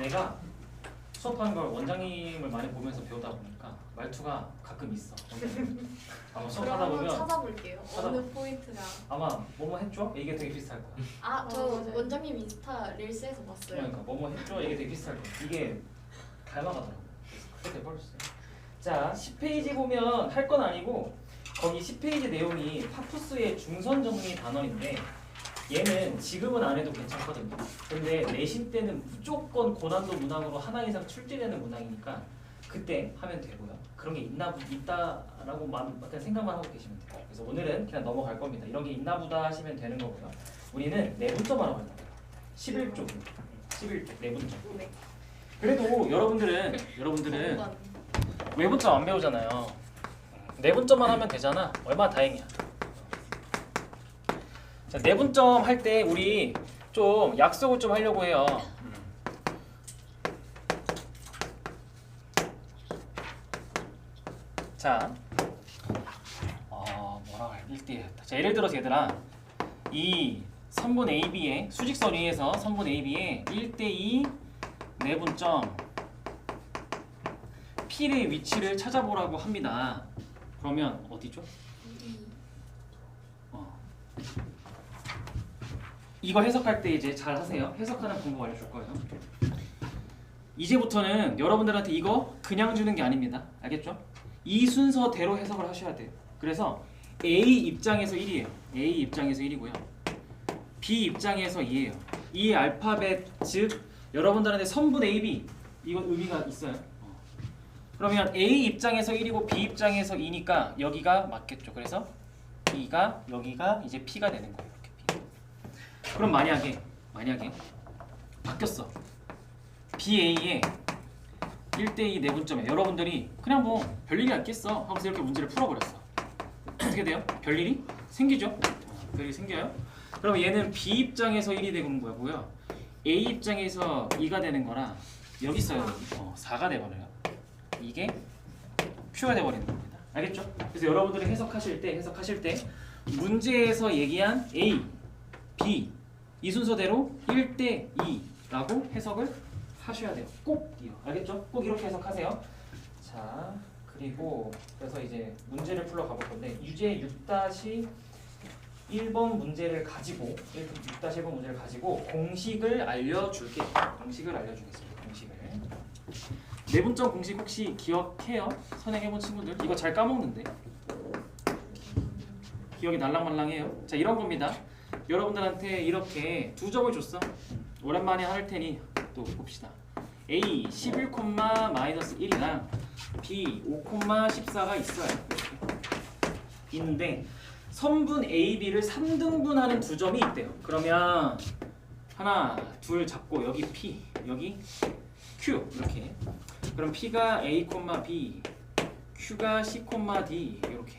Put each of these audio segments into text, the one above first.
내가 수업하는 걸 원장님을 많이 보면서 배우다 보니까 말투가 가끔 있어. 아마 수업하다 그럼 한번 보면 찾아볼게요. 찾아- 어느 포인트가. 아마 뭐뭐 했죠? 이게 되게 비슷할 거야. 아, 저 맞아요. 원장님 인스타 릴스에서 봤어요. 그러니까 뭐뭐 했죠? 이게 되게 비슷할 거야. 이게 닮아가더라고. 그래서 그렇게 돼버렸어요. 자, 10페이지 보면 할 건 아니고 거기 10페이지 내용이 파푸스의 중선 정리 단원인데 얘는 지금은 안 해도 괜찮거든요. 근데 내신 때는 무조건 고난도 문항으로 하나 이상 출제되는 문항이니까 그때 하면 되고요. 그런 게 있다라고 그냥 생각만 하고 계시면 돼요. 그래서 오늘은 그냥 넘어갈 겁니다. 이런 게 있나 보다 하시면 되는 거고요. 우리는 내분점 하러 갈 거예요. 11쪽. 11쪽 내분점. 네. 그래도 여러분들은 전반. 외분점 안 배우잖아요. 내분점만 하면 되잖아. 얼마나 다행이야. 자, 내분점 할 때 우리 좀 약속을 좀 하려고 해요. 자, 뭐라고 할 1대1. 자, 예를 들어서 얘들아, 이 선분 AB의 수직선 위에서 선분 AB의 1대2 내분점 P의 위치를 찾아보라고 합니다. 그러면 어디죠? 이거 해석할 때 이제 잘 하세요. 해석하는 방법 알려줄 거예요. 이제부터는 여러분들한테 이거 그냥 주는 게 아닙니다. 알겠죠? 이 순서대로 해석을 하셔야 돼요. 그래서 A 입장에서 1이에요. A 입장에서 1이고요. B 입장에서 2예요. 이 알파벳 즉 여러분들한테 선분 AB 이건 의미가 있어요. 그러면 A 입장에서 1이고 B 입장에서 2니까 여기가 맞겠죠. 그래서 B가 여기가 이제 P가 되는 거예요. 이렇게 P. 그럼 만약에 바뀌었어. BA의 1대2 내분점에 여러분들이 그냥 뭐 별일이 없겠어 하고서 이렇게 문제를 풀어버렸어. 어떻게 돼요? 별일이 생기죠? 별일이 생겨요. 그럼 얘는 B 입장에서 1이 되는 거고요. A 입장에서 2가 되는 거라 여기 있어요. 4가 돼버려요. 이게 Q가 돼버리는 겁니다. 알겠죠? 그래서 여러분들이 해석하실 때 문제에서 얘기한 A, B 이 순서대로 1대2라고 해석을 하셔야 돼요. 꼭이요. 알겠죠? 꼭 이렇게 해석하세요. 자, 그리고 그래서 이제 문제를 풀러 가볼 건데 유제 6-1번 문제를 가지고 6-1번 문제를 가지고 공식을 알려줄게요. 공식을 알려주겠습니다. 공식을. 내분점 공식 혹시 기억해요? 선행해본 친구들? 이거 잘 까먹는데? 기억이 날랑말랑해요. 자, 이런 겁니다. 여러분들한테 이렇게 두 점을 줬어. 오랜만에 할 테니 또 봅시다. A 11,-1이랑 B 5,14가 있어요. 있는데 선분 AB를 3등분하는 두 점이 있대요. 그러면 하나, 둘 잡고 여기 P, 여기 Q 이렇게. 그럼 P가 A, B, Q가 C, D 이렇게.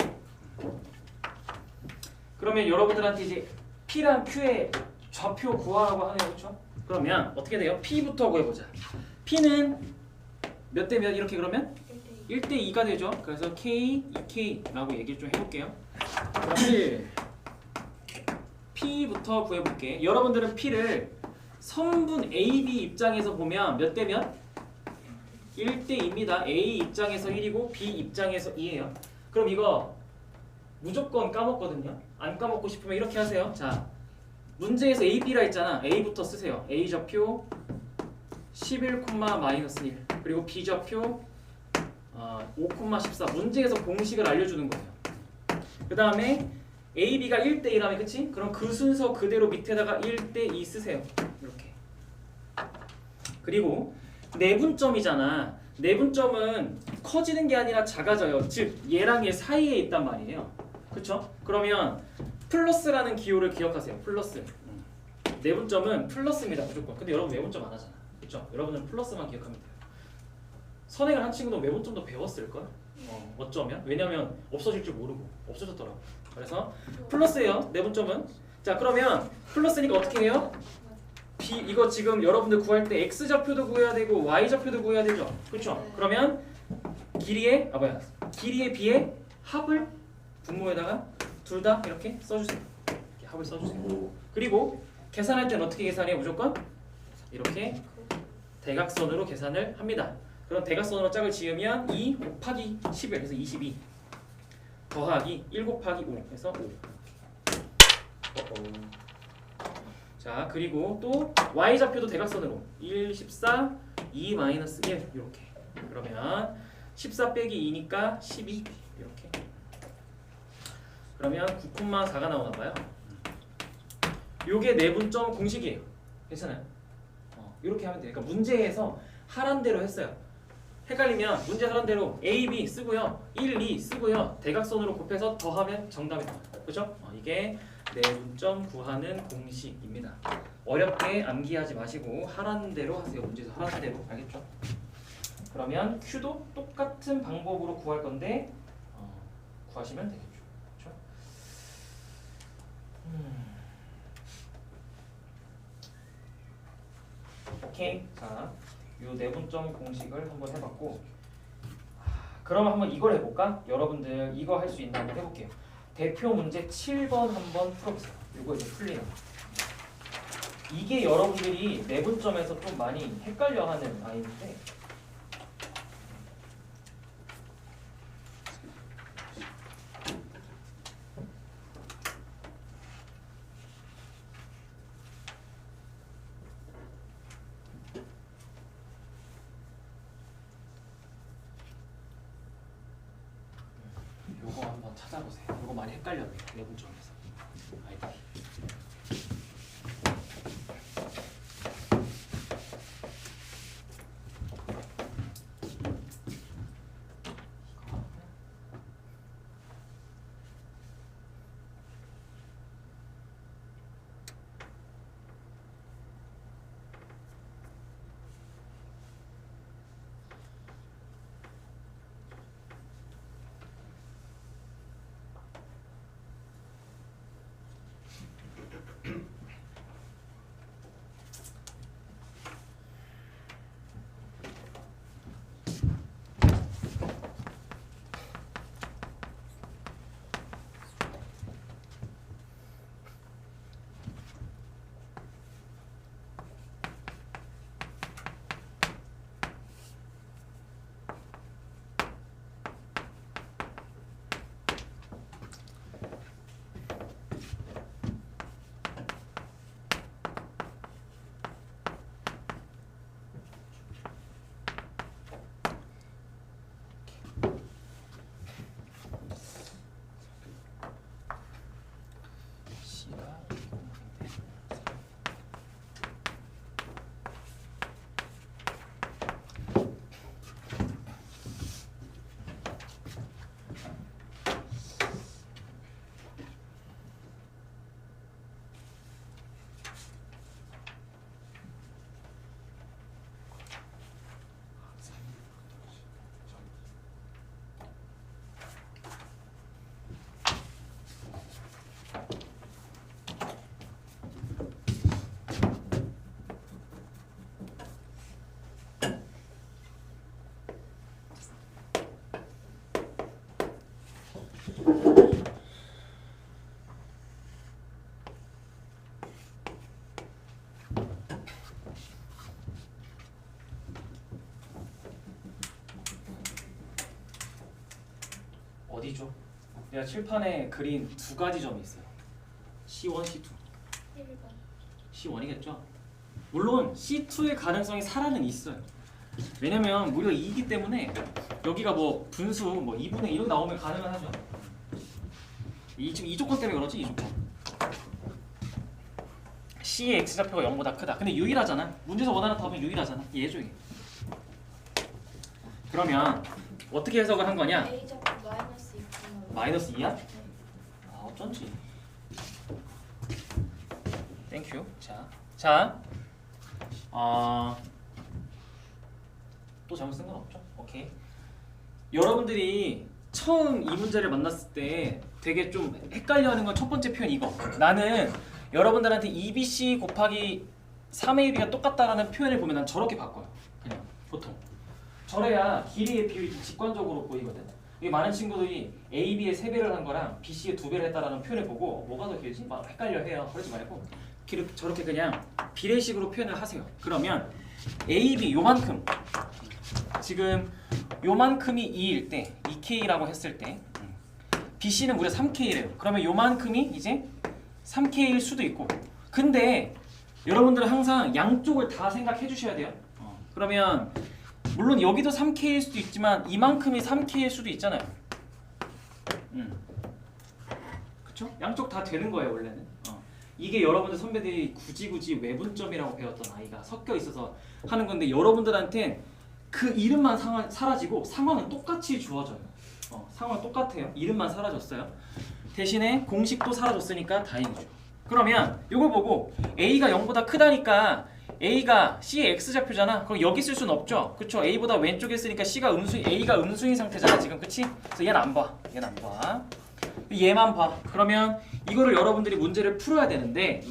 그러면 여러분들한테 이제 P랑 Q의 좌표 구하라고 하네요. 그렇죠? 그러면 어떻게 돼요? P부터 구해보자. P는 몇 대 몇 이렇게 그러면 1대2가 되죠. 그래서 K, 2K라고 얘기를 좀 해볼게요. 그럼 1 P부터 구해볼게. 여러분들은 P를 선분 AB 입장에서 보면 몇 대 몇? 1대2입니다. A 입장에서 1이고 B 입장에서 2예요. 그럼 이거 무조건 까먹거든요. 안 까먹고 싶으면 이렇게 하세요. 자, 문제에서 A, B라 했잖아. A부터 쓰세요. A 좌표 11,-1 그리고 B 좌표 5,14 문제에서 공식을 알려주는 거예요. 그 다음에 A, B가 1대1하면 그치? 그럼 그 순서 그대로 밑에다가 1대2 쓰세요. 이렇게. 그리고 내분점이잖아. 내분점은 커지는 게 아니라 작아져요. 즉 얘랑 얘 사이에 있단 말이에요. 그쵸? 그러면 플러스라는 기호를 기억하세요. 플러스. 내분점은 플러스입니다. 무조건. 근데 여러분 외분점 안 하잖아. 그쵸? 여러분은 플러스만 기억하면 돼요. 선행을 한 친구도 외분점도 배웠을걸? 어쩌면? 왜냐면 없어질 줄 모르고 없어졌더라고. 그래서 플러스예요. 내분점은. 자, 그러면 플러스니까 어떻게 해요? B 이거 지금 여러분들 구할 때 X 좌표도 구해야 되고 Y 좌표도 구해야 되죠. 그렇죠? 그러면 길이의 B의 합을 분모에다가 둘 다 이렇게 써주세요. 이렇게 합을 써주세요. 그리고 계산할 때는 어떻게 계산해요? 무조건 이렇게 대각선으로 계산을 합니다. 그럼 대각선으로 짝을 지으면 2 곱하기 11 그래서 22 더하기 1 곱하기 5 그래서 5. 자 그리고 또 y좌표도 대각선으로 1, 14, 2 마이너스 1 이렇게. 그러면 14 빼기 2니까 12 이렇게. 그러면 9,4가 나오나 봐요. 요게 내분점 공식이에요. 괜찮아요? 이렇게 하면 돼요. 그러니까 문제에서 하란 대로 했어요. 헷갈리면 문제 하란 대로 A, B 쓰고요. 1, 2 쓰고요. 대각선으로 곱해서 더하면 정답이 나와요. 그렇죠? 이게 내분점 구하는 공식입니다. 어렵게 암기하지 마시고 하라는 대로 하세요. 문제에서 하라는 대로. 알겠죠? 그러면 Q도 똑같은 방법으로 구할 건데 구하시면 되겠죠. 그렇죠? 오케이. 자, 요 내분점 공식을 한번 해봤고, 그럼 한번 이걸 해볼까? 여러분들 이거 할 수 있나 한번 해볼게요. 대표 문제 7번 한번 풀어보세요. 이거 이제 풀리는 거. 이게 여러분들이 내분점에서 좀 많이 헷갈려하는 아이인데. 요거 한번 찾아보세요. 요거 많이 헷갈려요. 내분점에서. 아이들. 어디죠? 내가 칠판에 그린 두 가지 점이 있어요. C1, C2. 1번. C1이겠죠? 물론 C2의 가능성이 살아는 있어요. 왜냐면 무려 2이기 때문에 여기가 뭐 분수 뭐 2분의 1로 나오면 가능은 하죠. 지금 이 조건 때문에 그렇지, 이 조건. C의 X좌표가 0보다 크다. 근데 유일하잖아. 문제에서 원하는 답은 유일하잖아. 얘죠, 이게. 그러면 어떻게 해석을 한 거냐? A좌표 마이너스 2. 마이너스 2야? 네. 아, 어쩐지. 땡큐. 자, 또 잘못 쓴 건 없죠? 오케이. 여러분들이 처음 이 문제를 만났을 때 되게 좀 헷갈려하는 건 첫 번째 표현 이거. 나는 여러분들한테 2bc 곱하기 3ab가 똑같다라는 표현을 보면 난 저렇게 바꿔요. 그냥 보통. 저래야 길이의 비율이 좀 직관적으로 보이거든. 이게 많은 친구들이 AB의 3배를 한 거랑 BC의 2배를 했다라는 표현을 보고 뭐가 더 길지? 막 헷갈려 해요. 그러지 말고 저렇게 그냥 비례식으로 표현을 하세요. 그러면 A, B 요만큼 지금 요만큼이 2일 때 2K라고 했을 때 BC는 무려 3K래요. 그러면 요만큼이 이제 3K일 수도 있고 근데 여러분들은 항상 양쪽을 다 생각해 주셔야 돼요. 그러면 물론 여기도 3K일 수도 있지만 이만큼이 3K일 수도 있잖아요. 그쵸? 양쪽 다 되는 거예요 원래는. 이게 여러분들 선배들이 굳이 외분점이라고 배웠던 아이가 섞여 있어서 하는 건데 여러분들한텐 그 이름만 사라지고 상황은 똑같이 주어져요. 상황은 똑같아요. 이름만 사라졌어요. 대신에 공식도 사라졌으니까 다행이죠. 그러면 이거 보고 A가 0보다 크다니까 A가 C의 X좌표잖아. 그럼 여기 쓸 수는 없죠. 그쵸? A보다 왼쪽에 쓰니까 A가 음수인 상태잖아 지금. 그치? 그래서 얘는 안 봐. 얘는 안 봐. 얘만 봐. 그러면 이거를 여러분들이 문제를 풀어야 되는데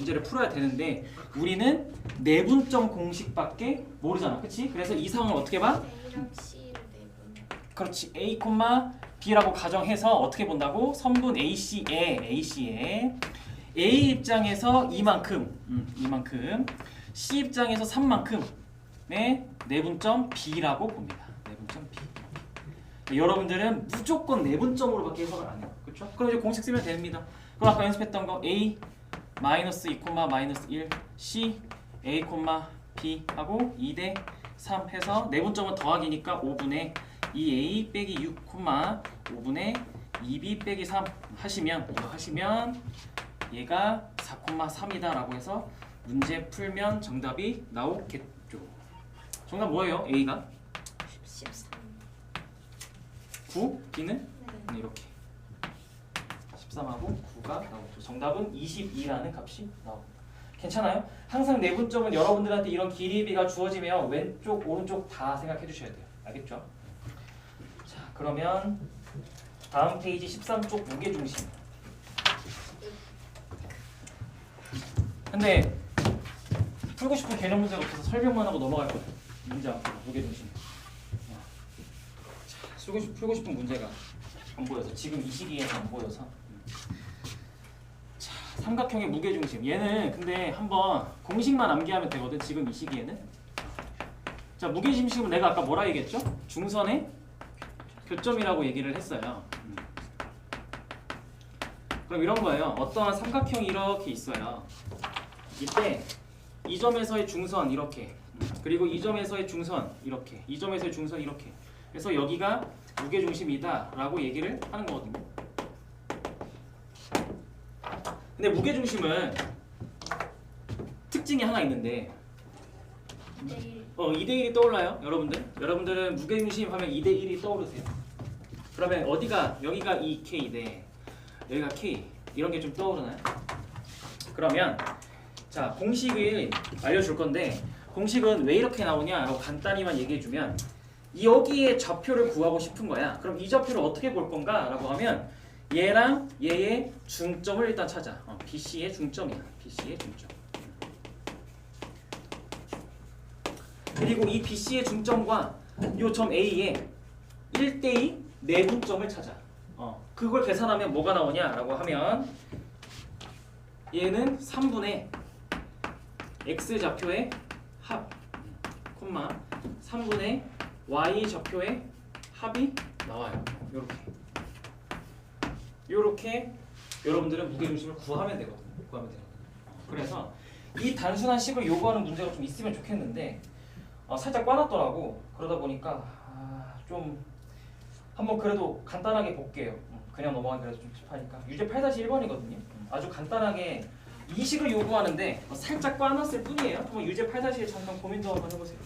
우리는 내분점 공식밖에 모르잖아. 그치? 그래서 이 상황을 어떻게 봐? A랑 C를 내분. 그렇지. A, B라고 가정해서 어떻게 본다고? 선분 AC에 A 입장에서 이만큼 C 입장에서 3만큼의 내분점 B라고 봅니다. 내분점 B. 여러분들은 무조건 내분점으로밖에 해석을 안 해요. 그렇죠? 그럼 이제 공식 쓰면 됩니다. 그럼 아까 연습했던 거 A -2, -1 C A, B 하고 2대 3 해서 내분점은 더하기니까 5분의 2A 빼기 6, 5분의 2B 빼기 3 하시면 얘가 4,3이다 라고 해서 문제 풀면 정답이 나오겠죠. 정답 뭐예요? A가 13. 9, B는 네. 이렇게 13하고 9가 나오죠. 정답은 22라는 값이 나옵니다. 괜찮아요? 항상 내분점은 여러분들한테 이런 길이비가 주어지면 왼쪽 오른쪽 다 생각해 주셔야 돼요. 알겠죠? 자, 그러면 다음 페이지 13쪽 무게중심. 근데 풀고 싶은 개념 문제가 없어서 설명만 하고 넘어갈 거예요. 문제 앞으로 무게중심. 자, 풀고 싶은 문제가 안 보여서 지금 이 시기에는 안 보여서. 자, 삼각형의 무게중심. 얘는 근데 한번 공식만 암기하면 되거든. 지금 이 시기에는. 자, 무게중심은 내가 아까 뭐라 얘기했죠? 중선의 교점이라고 얘기를 했어요. 그럼 이런 거예요. 어떠한 삼각형이 이렇게 있어요. 이때 이 점에서의 중선 이렇게, 그리고 이 점에서의 중선 이렇게, 이 점에서의 중선 이렇게. 그래서 여기가 무게중심이다 라고 얘기를 하는 거거든요. 근데 무게중심은 특징이 하나 있는데 2대1. 2대1이 떠올라요? 여러분들은 무게중심 하면 2대1이 떠오르세요. 그러면 어디가, 여기가 2K인데 여기가 K, 이런 게 좀 떠오르나요? 그러면 자, 공식을 알려줄 건데 공식은 왜 이렇게 나오냐라고 간단히만 얘기해주면 여기에 좌표를 구하고 싶은 거야. 그럼 이 좌표를 어떻게 볼 건가? 라고 하면 얘랑 얘의 중점을 일단 찾아. BC의 중점이야. BC의 중점. 그리고 이 BC의 중점과 이 점 A의 1대2 내분점을 찾아. 그걸 계산하면 뭐가 나오냐라고 하면 얘는 3분의 x 좌표의 합, 3분의 y 좌표의 합이 나와요. 요렇게 여러분들은 무게중심을 구하면 되거든요. 그래서 이 단순한 식을 요구하는 문제가 좀 있으면 좋겠는데 살짝 꽈놨더라고. 그러다 보니까 좀 한번 그래도 간단하게 볼게요. 그냥 넘어가기 그래도 좀 찝하니까. 유제 8-1번이거든요. 아주 간단하게 이 식을 요구하는데 살짝 꽈놨을 뿐이에요. 한번 유제 8-1 잠깐 고민도 한번 해보세요.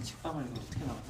식빵을 이거 어떻게 나오나?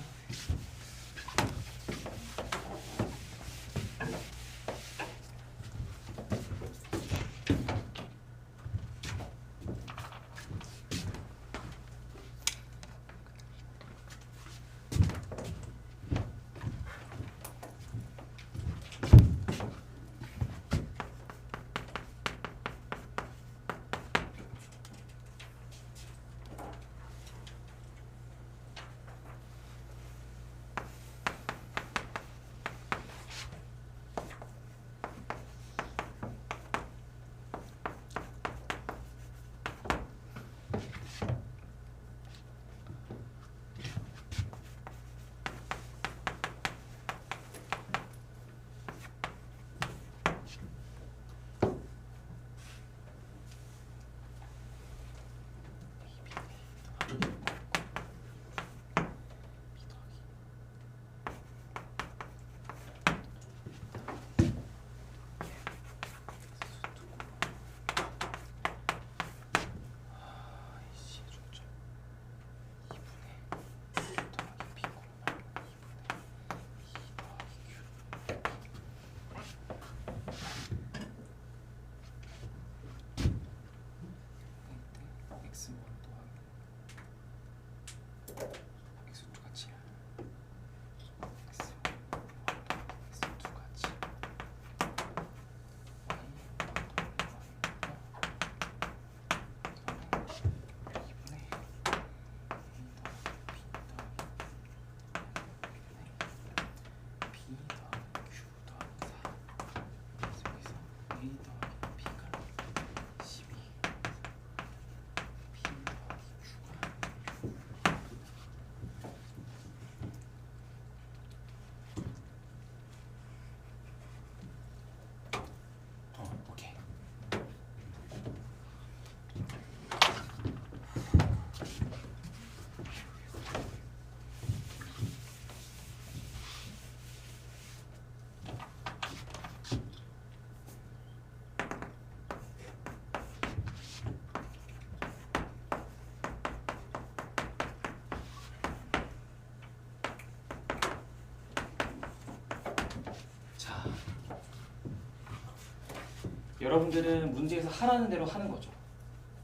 여러분들은 문제에서 하라는 대로 하는 거죠.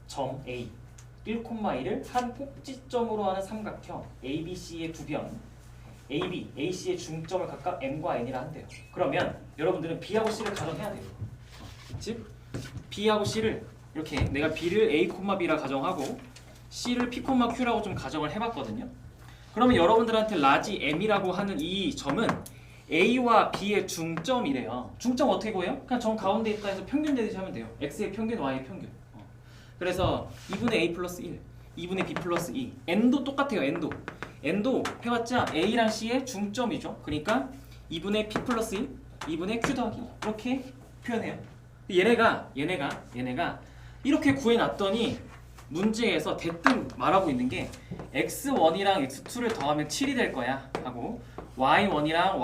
점 A 1,2를 한 꼭지점으로 하는 삼각형 ABC의 두 변 AB, AC의 중점을 각각 M과 N이라 한대요. 그러면 여러분들은 B하고 C를 가정해야 돼요. 즉 B하고 C를 이렇게 내가 B를 A, B라 가정하고 C를 P, Q라고 좀 가정을 해봤거든요. 그러면 여러분들한테 라지 M이라고 하는 이 점은 A와 B의 중점이래요. 중점 어떻게 구해요? 그냥 점 가운데 있다 해서 평균 내듯이 하면 돼요. X의 평균, Y의 평균. 그래서 2분의 A 플러스 1, 2분의 B 플러스 2. N도 똑같아요. N도 해봤자 A랑 C의 중점이죠. 그러니까 2분의 P 플러스 1, 2분의 Q 더하기 2. 이렇게 표현해요. 얘네가 이렇게 구해놨더니 문제에서 대뜸 말하고 있는 게 x1이랑 x2를 더하면 7이 될 거야 하고 y1이랑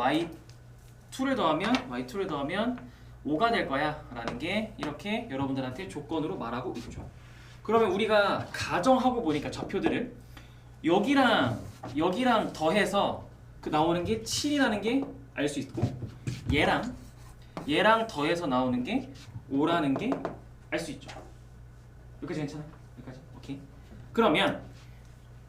y2를 더하면 5가 될 거야 라는 게 이렇게 여러분들한테 조건으로 말하고 있죠. 그러면 우리가 가정하고 보니까 좌표들을 여기랑 더해서 그 나오는 게 7이라는 게 알 수 있고 얘랑 더해서 나오는 게 5라는 게 알 수 있죠. 여기까지 괜찮아요? 여기까지? 오케이. 그러면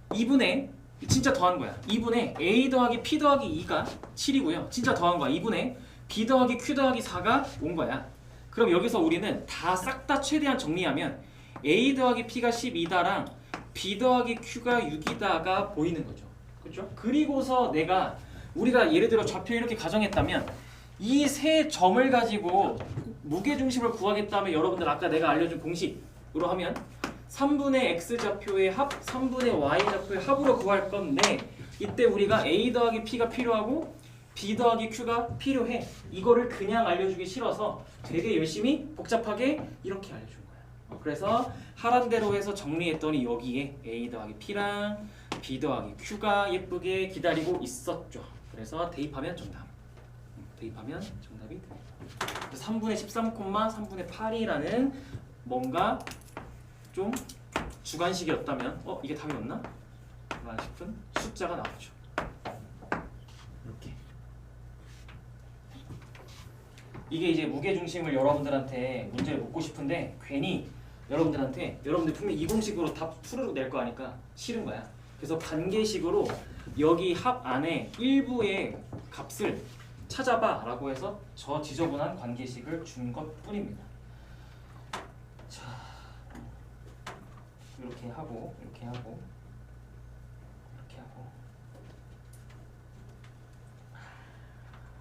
2분의 진짜 더한 거야. 2분의 A 더하기 P 더하기 2가 7이고요. 진짜 더한 거야. 2분의 B 더하기 Q 더하기 4가 온 거야. 그럼 여기서 우리는 다 싹 다 최대한 정리하면 A 더하기 P가 12다랑 B 더하기 Q가 6이다가 보이는 거죠. 그렇죠? 그리고서 우리가 예를 들어 좌표 이렇게 가정했다면 이 세 점을 가지고 무게중심을 구하겠다면 여러분들 아까 내가 알려준 공식으로 하면 3분의 x 좌표의 합, 3분의 y 좌표의 합으로 구할 건데 이때 우리가 a 더하기 p가 필요하고 b 더하기 q가 필요해. 이거를 그냥 알려주기 싫어서 되게 열심히 복잡하게 이렇게 알려준 거야. 그래서 하란 대로 해서 정리했더니 여기에 a 더하기 p랑 b 더하기 q가 예쁘게 기다리고 있었죠. 그래서 대입하면 정답이 됩니다. 3분의 13,3분의 8이라는 뭔가 좀 주관식이었다면 이게 답이었나? 싶은 숫자가 나오죠. 이렇게 이게 이제 무게중심을 여러분들한테 문제를 묻고 싶은데 괜히 여러분들 분명히 이 공식으로 답 푸르륵 낼 거 아니까 싫은 거야. 그래서 관계식으로 여기 합 안에 일부의 값을 찾아봐 라고 해서 저 지저분한 관계식을 준 것 뿐입니다. 자, 이렇게 하고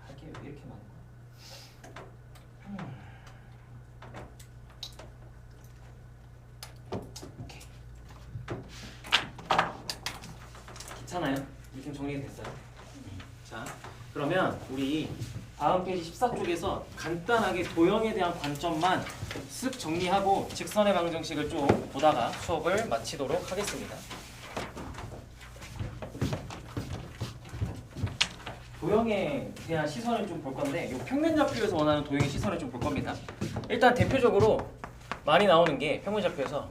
할게 왜 이렇게 많은 거야? 오케이. 괜찮아요? 이렇게 정리가 됐어요. 자, 그러면 우리 다음 페이지 14쪽에서 간단하게 도형에 대한 관점만 쓱 정리하고 직선의 방정식을 좀 보다가 수업을 마치도록 하겠습니다. 도형에 대한 시선을 좀 볼 건데 이 평면좌표에서 원하는 도형의 시선을 좀 볼 겁니다. 일단 대표적으로 많이 나오는 게 평면좌표에서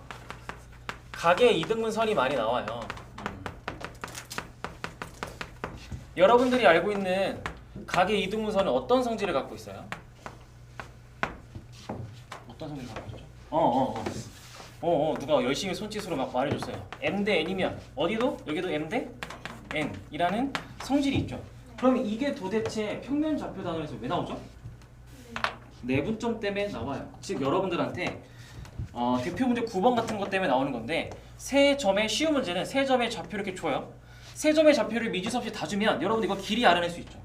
각의 이등분선이 많이 나와요. 여러분들이 알고 있는 각의 이등분선은 어떤 성질을 갖고 있어요? 어떤 성질을 갖고 있죠? 누가 열심히 손짓으로 막 말해줬어요. M 대 N이면 어디도? 여기도 M 대 N이라는 성질이 있죠. 그러면 이게 도대체 평면 좌표 단원에서 왜 나오죠? 내분점 때문에 나와요. 즉 여러분들한테 대표 문제 9번 같은 것 때문에 나오는 건데 세 점의 쉬운 문제는 세 점의 좌표를 이렇게 줘요. 세 점의 좌표를 미지수 없이 다 주면 여러분 이거 길이 알아낼 수 있죠.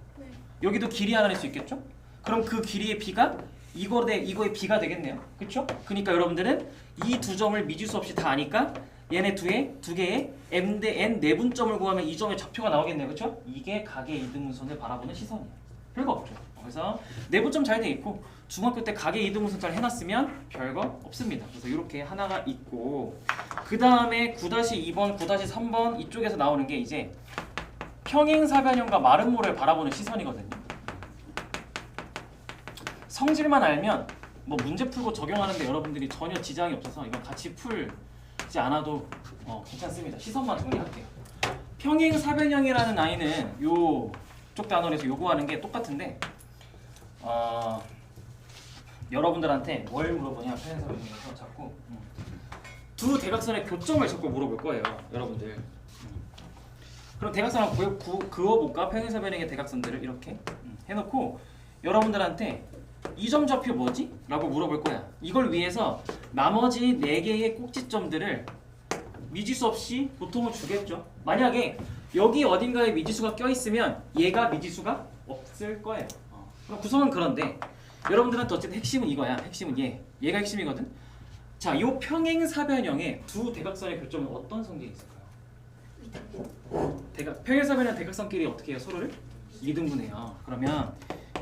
여기도 길이 알아낼 수 있겠죠? 그럼 그 길이의 b가 이거의 b가 되겠네요. 그렇죠? 그러니까 여러분들은 이 두 점을 미지수 없이 다 아니까 얘네 두 개의 m 대 n 내분점을 구하면 이 점의 좌표가 나오겠네요. 그렇죠? 이게 각의 이등분선을 바라보는 시선이에요. 별거 없죠. 그래서 내분점 잘 돼 있고 중학교 때 각의 이등분선 잘 해놨으면 별거 없습니다. 그래서 이렇게 하나가 있고 그 다음에 9-2번, 9-3번 이쪽에서 나오는 게 이제 평행사변형과 마름모를 바라보는 시선이거든요. 성질만 알면 뭐 문제 풀고 적용하는데 여러분들이 전혀 지장이 없어서 이건 같이 풀지 않아도 괜찮습니다. 시선만 정리할게요. 평행사변형이라는 아이는 요쪽 단원에서 요구하는 게 똑같은데 여러분들한테 뭘 물어보냐 평행사변형에서 자꾸 두 대각선의 교점을 자꾸 물어볼 거예요, 여러분들. 그럼 대각선 한번 그어볼까? 평행사변형의 대각선들을 이렇게 해놓고 여러분들한테 이 점 좌표 뭐지? 라고 물어볼 거야. 이걸 위해서 나머지 4개의 꼭지점들을 미지수 없이 보통은 주겠죠. 만약에 여기 어딘가에 미지수가 껴있으면 얘가 미지수가 없을 거예요. 그럼 구성은 그런데 여러분들한테 어쨌든 핵심은 이거야. 핵심은 얘가 핵심이거든. 자, 이 평행사변형의 두 대각선의 교점은 어떤 성질이 있을까요? 평행사변형 대각선끼리 어떻게 해요? 서로를 이등분해요. 그러면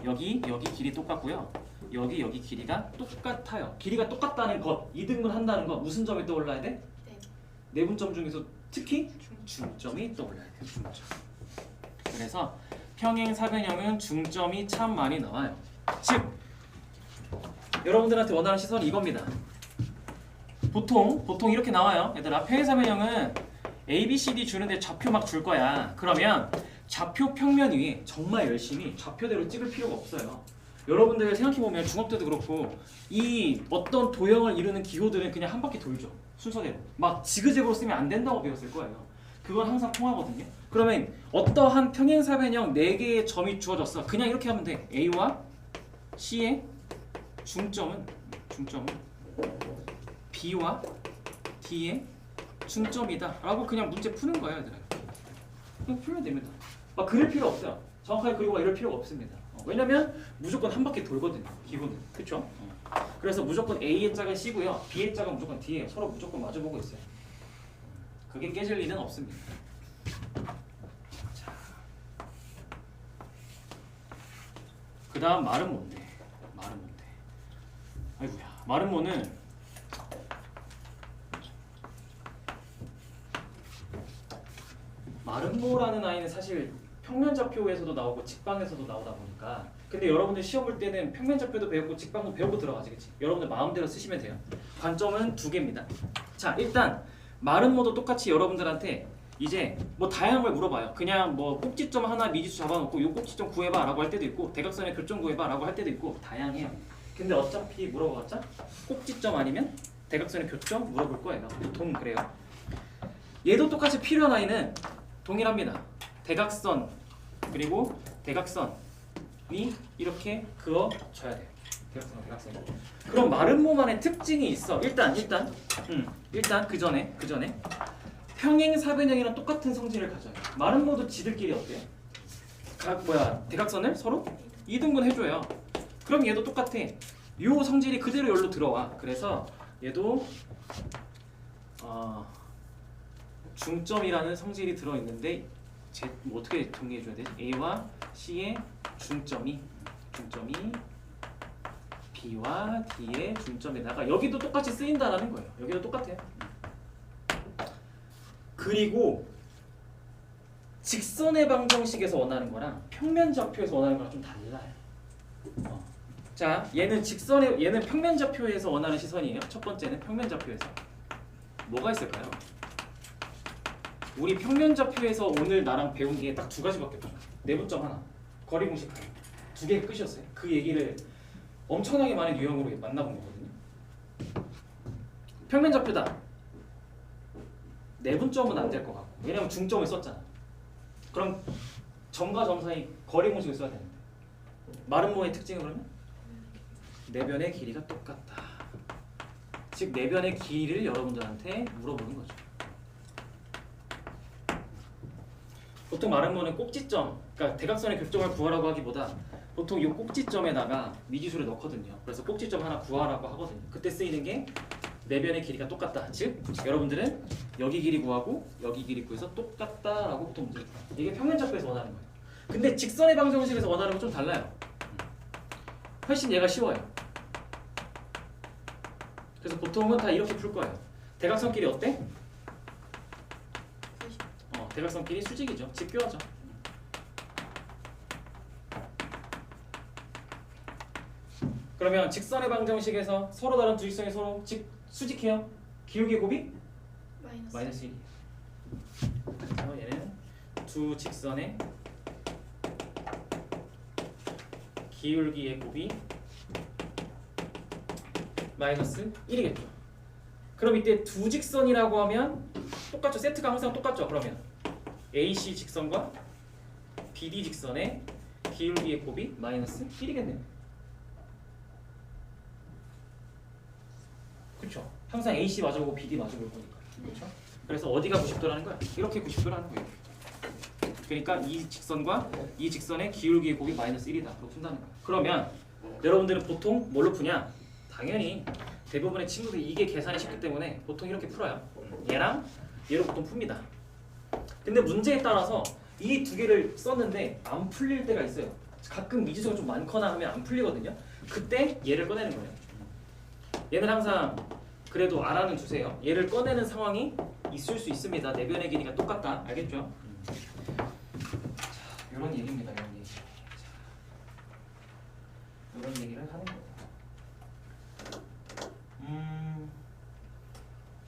여기 길이 똑같고요. 여기 길이가 똑같아요. 길이가 똑같다는 것, 이등분 한다는 것 무슨 점이 떠올라야 돼? 내분점 중에서 특히 중점이 떠올라야 돼요. 중점. 그래서 평행사변형은 중점이 참 많이 나와요. 즉 여러분들한테 원하는 시선이 이겁니다. 보통 이렇게 나와요. 얘들아, 평행사변형은 A, B, C, D 주는데 좌표 막 줄 거야. 그러면 좌표 평면 위에 정말 열심히 좌표대로 찍을 필요가 없어요. 여러분들 생각해보면 중학 때도 그렇고 이 어떤 도형을 이루는 기호들은 그냥 한 바퀴 돌죠. 순서대로. 막 지그재그로 쓰면 안 된다고 배웠을 거예요. 그건 항상 통하거든요. 그러면 어떠한 평행사변형 4개의 점이 주어졌어. 그냥 이렇게 하면 돼. A와 C의 중점은 B와 D의 중점이다 라고 그냥 문제 푸는 거예요, 얘들아. 그냥 풀면 됩니다. 막 그릴 필요 없어요. 정확하게 그리고 이럴 필요가 없습니다. 왜냐면 무조건 한 바퀴 돌거든요, 기본은. 그쵸? 그래서 무조건 A의 짝은 C고요, B의 짝은 무조건 D예요. 서로 무조건 마주보고 있어요. 그게 깨질 일은 없습니다. 자, 그 다음 말은 뭔데? 아이고야, 말은 뭐는 마름모라는 아이는 사실 평면좌표에서도 나오고 직방에서도 나오다 보니까, 근데 여러분들 시험 볼 때는 평면좌표도 배우고 직방도 배우고 들어가지, 그치? 여러분들 마음대로 쓰시면 돼요. 관점은 2개입니다. 자, 일단 마름모도 똑같이 여러분들한테 이제 뭐 다양한 걸 물어봐요. 그냥 뭐 꼭지점 하나 미지수 잡아놓고 요 꼭지점 구해봐 라고 할 때도 있고, 대각선의 교점 구해봐 라고 할 때도 있고, 다양해요. 근데 어차피 물어봤자 꼭지점 아니면 대각선의 교점 물어볼 거예요. 보통 그래요. 얘도 똑같이 필요한 아이는 동일합니다. 대각선 그리고 대각선이 이렇게 그어져야 돼요. 대각선. 그럼 마름모만의 특징이 있어. 일단 그 전에 평행사변형이랑 똑같은 성질을 가져요. 마름모도 지들끼리 어때요? 대각선을 서로 이등분 해줘요. 그럼 얘도 똑같아. 요 성질이 그대로 여기로 들어와. 그래서 얘도 중점이라는 성질이 들어있는데 뭐 어떻게 정리해줘야 되지? A와 C의 중점이 B와 D의 중점에다가 여기도 똑같이 쓰인다라는 거예요. 여기도 똑같아요. 그리고 직선의 방정식에서 원하는 거랑 평면좌표에서 원하는 거랑 좀 달라요. 자, 얘는 평면좌표에서 원하는 시선이에요. 첫 번째는 평면좌표에서 뭐가 있을까요? 우리 평면좌표에서 오늘 나랑 배운 게 딱 2가지밖에 없죠. 내분점 하나, 거리 공식 하나, 2개 끝이었어요. 그 얘기를 엄청나게 많은 유형으로 만나본 거거든요. 평면좌표다. 내분점은 안 될 것 같고, 왜냐면 중점을 썼잖아. 그럼 점과 점 사이 거리 공식을 써야 되는데, 마름모의 특징은 그러면 내변의 길이가 똑같다. 즉 내변의 길이를 여러분들한테 물어보는 거죠. 보통 마름모는 꼭지점, 그러니까 대각선의 교점을 구하라고 하기보다 보통 이 꼭지점에다가 미지수를 넣거든요. 그래서 꼭지점 하나 구하라고 하거든요. 그때 쓰이는 게 내변의 길이가 똑같다. 즉 여러분들은 여기 길이 구하고 여기 길이 구해서 똑같다라고 보통 문제를 풀어요. 이게 평면좌표에서 원하는 거예요. 근데 직선의 방정식에서 원하는 건 좀 달라요. 훨씬 얘가 쉬워요. 그래서 보통은 다 이렇게 풀 거예요. 대각선끼리 어때? 대각선끼리 수직이죠. 직교하죠. 그러면 직선의 방정식에서 서로 다른 두 직선이 서로 수직해요. 기울기의 곱이? 마이너스 1이에요. 그래서 얘는 두 직선의 기울기의 곱이 마이너스 1이겠죠. 그럼 이때 두 직선이라고 하면 똑같죠. 세트가 항상 똑같죠. 그러면 AC 직선과 BD 직선의 기울기의 곱이 마이너스 1이겠네요. 그렇죠. 항상 AC 마주보고 BD 마주볼 거니까. 그렇죠. 그래서 어디가 90도라는 거야? 이렇게 90도라는 거예요. 그러니까 이 직선과 이 직선의 기울기의 곱이 마이너스 1이다. 그렇게 푼다는 거야. 그러면 여러분들은 보통 뭘로 푸냐? 당연히 대부분의 친구들이 이게 계산이 쉽기 때문에 보통 이렇게 풀어요. 얘랑 얘로 보통 풉니다. 근데 문제에 따라서 이 두 개를 썼는데 안 풀릴 때가 있어요. 가끔 미지수가 좀 많거나 하면 안 풀리거든요. 그때 얘를 꺼내는 거예요. 얘는 항상 그래도 알아는 두세요. 얘를 꺼내는 상황이 있을 수 있습니다. 내변의 길이가 똑같다. 알겠죠? 자, 이런 얘기입니다. 이런 얘기. 이런 얘기를 하는 거예요.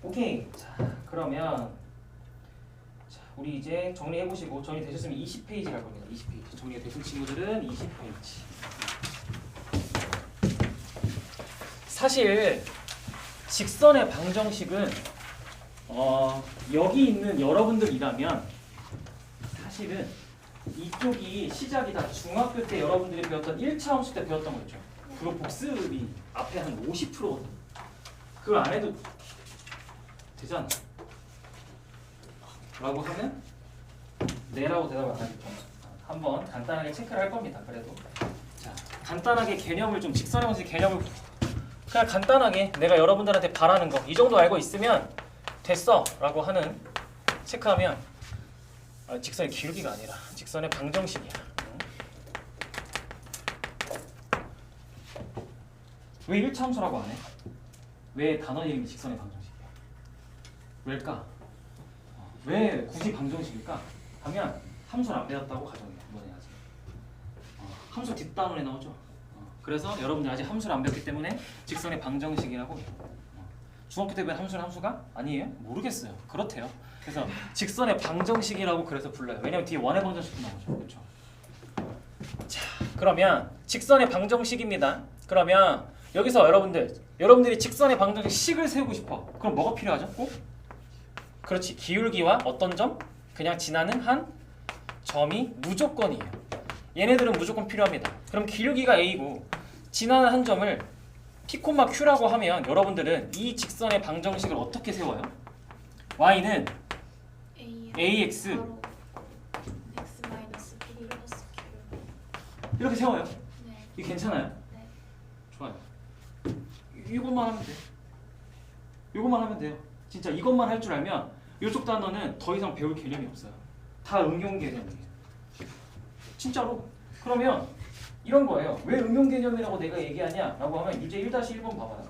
오케이. 자, 그러면 자, 우리 이제 정리해 보시고 정리되셨으면 20페이지 갈 겁니다. 20페이지. 정리가 되신 친구들은 20페이지. 사실 직선의 방정식은 여기 있는 여러분들이라면 사실은 이쪽이 시작이다. 중학교 때 여러분들이 배웠던 1차 함수 때 배웠던 거 있죠. 그거 복습이 앞에 한 50%거든. 그걸 안 해도 되잖아. 라고 하면 네라고 대답을 안 하겠죠. 한번 간단하게 체크를 할 겁니다. 그래도 자, 간단하게 개념을 좀 직선의 방식 개념을 그냥 간단하게 내가 여러분들한테 바라는 거 이 정도 알고 있으면 됐어 라고 하는 체크하면 직선의 기울기가 아니라 직선의 방정식이야. 왜 1차 함수라고 안 해? 왜 단어 이름이 직선의 방정식이야? 왜일까? 왜 굳이 방정식일까? 하면 함수를 안 배웠다고 가정해. 이번에 아직 함수 뒷단원에 나오죠. 그래서 여러분들 아직 함수를 안 배웠기 때문에 직선의 방정식이라고 해요. 중학교 때 배운 함수는 함수가 아니에요? 모르겠어요. 그렇대요. 그래서 직선의 방정식이라고 그래서 불러요. 왜냐면 뒤에 원의 방정식도 나오죠. 그렇죠? 자, 그러면 직선의 방정식입니다. 그러면 여기서 여러분들이 직선의 방정식을 세우고 싶어. 그럼 뭐가 필요하죠? 꼭? 그렇지. 기울기와 어떤 점? 그냥 지나는 한 점이 무조건이에요. 얘네들은 무조건 필요합니다. 그럼 기울기가 A고 지나는 한 점을 P, Q라고 하면 여러분들은 이 직선의 방정식을 어떻게 세워요? Y는 AX X 마이너스 B 플러스 Q. 이렇게 세워요. 네. 이게 괜찮아요? 네. 좋아요. 이것만 하면 돼. 이것만 하면 돼요. 진짜 이것만 할 줄 알면 이쪽 단어는 더 이상 배울 개념이 없어요. 다 응용 개념이에요. 진짜로. 그러면 이런 거예요. 왜 응용 개념이라고 내가 얘기하냐? 라고 하면 유제 1-1번 봐봐요.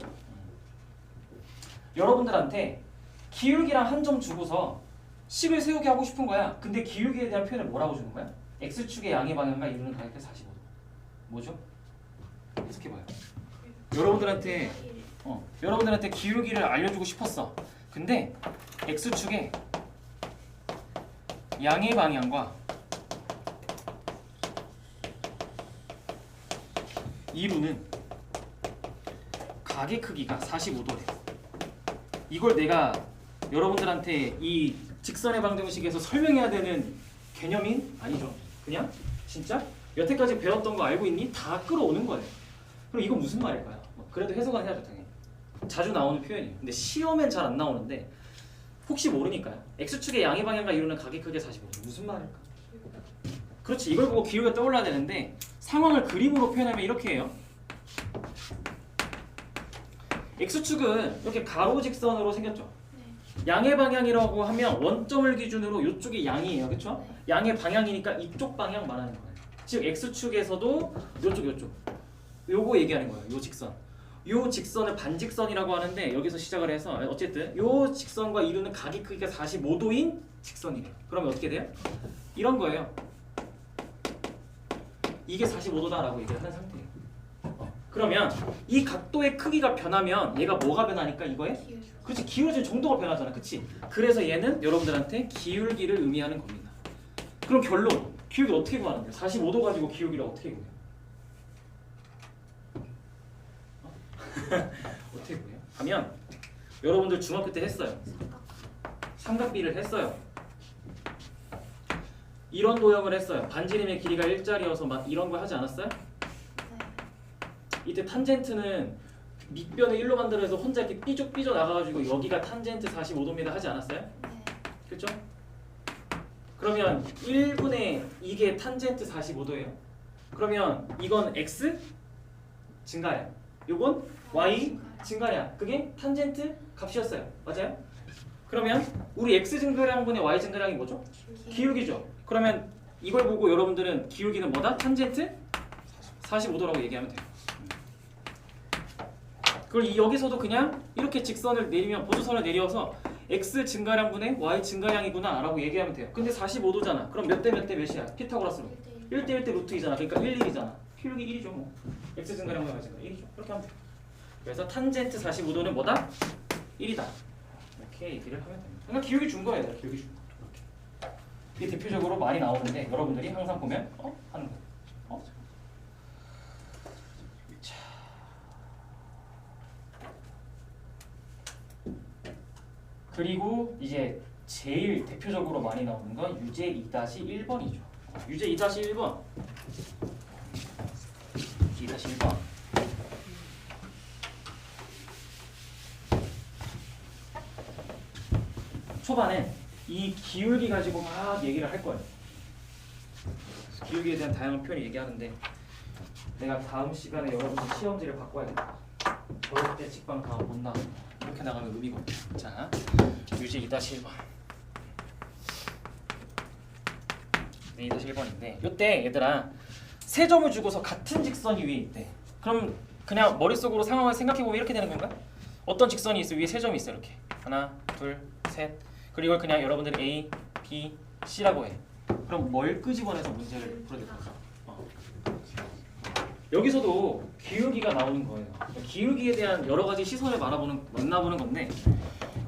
여러분들한테 기울기랑 한 점 주고서 식을 세우게 하고 싶은 거야. 근데 기울기에 대한 표현을 뭐라고 주는 거야? X축의 양의 방향과 이루는 가격대 45도. 뭐죠? 해석해봐요. 여러분들한테 기울기를 알려주고 싶었어. 근데 X축의 양의 방향과 이루는 각의 크기가 45도래. 이걸 내가 여러분들한테 이 직선의 방정식에서 설명해야 되는 개념인 아니죠. 그냥 진짜 여태까지 배웠던 거 알고 있니? 다 끌어오는 거예요. 그럼 이거 무슨 말일까요? 그래도 해석은 해야죠 당연히. 자주 나오는 표현이에요. 근데 시험엔 잘 안 나오는데 혹시 모르니까요. X축의 양의 방향과 이루는 각의 크기가 45도. 무슨 말일까? 그렇지. 이걸 보고 기울기가 떠올라야 되는데 상황을 그림으로 표현하면 이렇게 해요. X축은 이렇게 가로직선으로 생겼죠. 네. 양의 방향이라고 하면 원점을 기준으로 이쪽이 양이에요. 그렇죠? 네. 양의 방향이니까 이쪽 방향 말하는 거예요. 즉 X축에서도 요쪽 요거 얘기하는 거예요. 요 직선. 요 직선을 반직선이라고 하는데 여기서 시작을 해서 어쨌든 요 직선과 이루는 각의 크기가 45도인 직선이래요. 그러면 어떻게 돼요? 이런 거예요. 이게 45도다라고 얘기를 하는 상태예요. 그러면 이 각도의 크기가 변하면 얘가 뭐가 변하니까 이거에? 기울기. 그렇지, 기울어진 정도가 변하잖아. 그치? 그래서 얘는 여러분들한테 기울기를 의미하는 겁니다. 그럼 결론, 기울기 어떻게 구하는데요? 45도 가지고 기울기를 어떻게 구해요? 어떻게 구해요? 하면 여러분들 중학교 때 했어요. 삼각비를 했어요. 이런 도형을 했어요. 반지름의 길이가 일자리여서 막 이런 거 하지 않았어요? 네. 이때 탄젠트는 밑변을 1로 만들어서 혼자 이렇게 삐죽 나가가지고 여기가 탄젠트 45도입니다 하지 않았어요? 네. 그렇죠? 그러면 1분의 이게 탄젠트 45도예요. 그러면 이건 x 증가야. 요건 y 증가야. 그게 탄젠트 값이었어요. 맞아요? 그러면 우리 x 증가량분의 y 증가량이 뭐죠? 기울기죠. 그러면 이걸 보고 여러분들은 기울기는 뭐다? 탄젠트 45도라고 얘기하면 돼요. 그걸 여기서도 그냥 이렇게 직선을 내리면 보조선을 내려서 x 증가량분의 y 증가량이구나 라고 얘기하면 돼요. 근데 45도잖아. 그럼 몇 대 몇이야? 피타고라스로 1대 1대 루트이잖아. 그러니까 1, 1이잖아. 기울기 1이죠 뭐. x 증가량분의 y 증가량 1이죠. 이렇게 하면 돼. 그래서 탄젠트 45도는 뭐다? 1이다. 이렇게 얘기를 하면 됩니다. 그러니까 기울기 준 거예요. 기울기 준 거. 이렇게. 이게 대표적으로 많이 나오는데 여러분들이 항상 보면 하는 거. 자. 그리고 이제 제일 대표적으로 많이 나오는 건 유제 2-1번이죠. 유제 2-1번. 2-1번. 초반에 이 기울기 가지고 막 얘기를 할 거예요. 기울기에 대한 다양한 표현을 얘기하는데 내가 다음 시간에 여러분들 시험지를 바꿔야겠다. 절대 직방 다음 못 나가. 이렇게 나가면 의미가 없죠. 자, 유제 2-1번. 2-1번인데 이때 얘들아 세 점을 주고서 같은 직선이 위에 있대. 그럼 그냥 머릿속으로 상황을 생각해보면 이렇게 되는 건가? 어떤 직선이 있어? 위에 세 점이 있어. 이렇게 하나, 둘, 셋. 그리고 이걸 그냥 여러분들이 A, B, C라고 해. 그럼 뭘 끄집어내서 문제를 풀어야 될까? 여기서도 기울기가 나오는 거예요. 기울기에 대한 여러 가지 시선을 만나보는 건데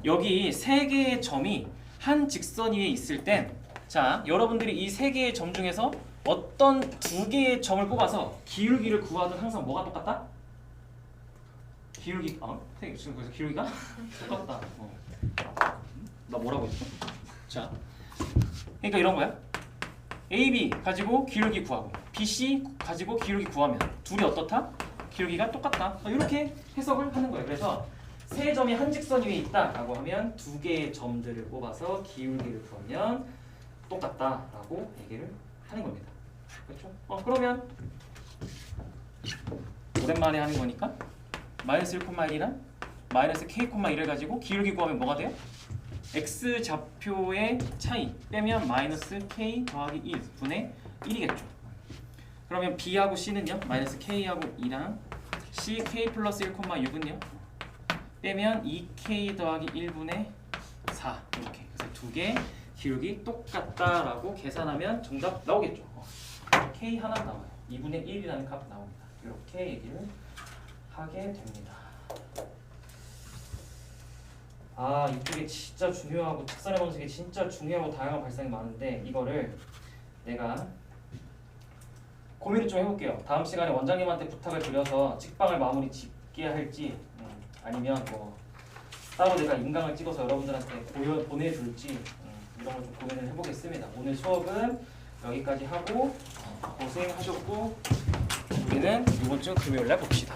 여기 세 개의 점이 한 직선 위에 있을 땐 자, 여러분들이 이 세 개의 점 중에서 어떤 두 개의 점을 뽑아서 기울기를 구하든 항상 뭐가 똑같다? 기울기 선생님 지금 그래서 기울기가 똑같다. 나 뭐라고 했어? 자, 그러니까 이런 거야. AB 가지고 기울기 구하고 BC 가지고 기울기 구하면 둘이 어떻다? 기울기가 똑같다. 이렇게 해석을 하는 거예요. 그래서 세 점이 한 직선 위에 있다라고 하면 두 개의 점들을 뽑아서 기울기를 구하면 똑같다라고 얘기를 하는 겁니다. 그렇죠? 그러면 오랜만에 하는 거니까 마이너스 1,1이랑 마이너스 K,1을 가지고 기울기 구하면 뭐가 돼요? x 좌표의 차이 빼면 마이너스 k 더하기 1 분의 1이겠죠. 그러면 b하고 c는요 마이너스 k하고 2랑 c k 플러스 1,6은요 빼면 2k 더하기 1분의 4 이렇게. 그래서 두 개 기울기 똑같다라고 계산하면 정답 나오겠죠. k 하나 나와요. 2분의 1이라는 값 나옵니다. 이렇게 얘기를 하게 됩니다. 이쪽에 진짜 중요하고 직선의 방식이 진짜 중요하고 다양한 발상이 많은데 이거를 내가 고민을 좀 해볼게요. 다음 시간에 원장님한테 부탁을 드려서 직방을 마무리 짓게 할지 아니면 뭐 따로 내가 인강을 찍어서 여러분들한테 보내줄지 이런 걸 좀 고민을 해보겠습니다. 오늘 수업은 여기까지 하고 고생하셨고 우리는 이번 주 금요일날 봅시다.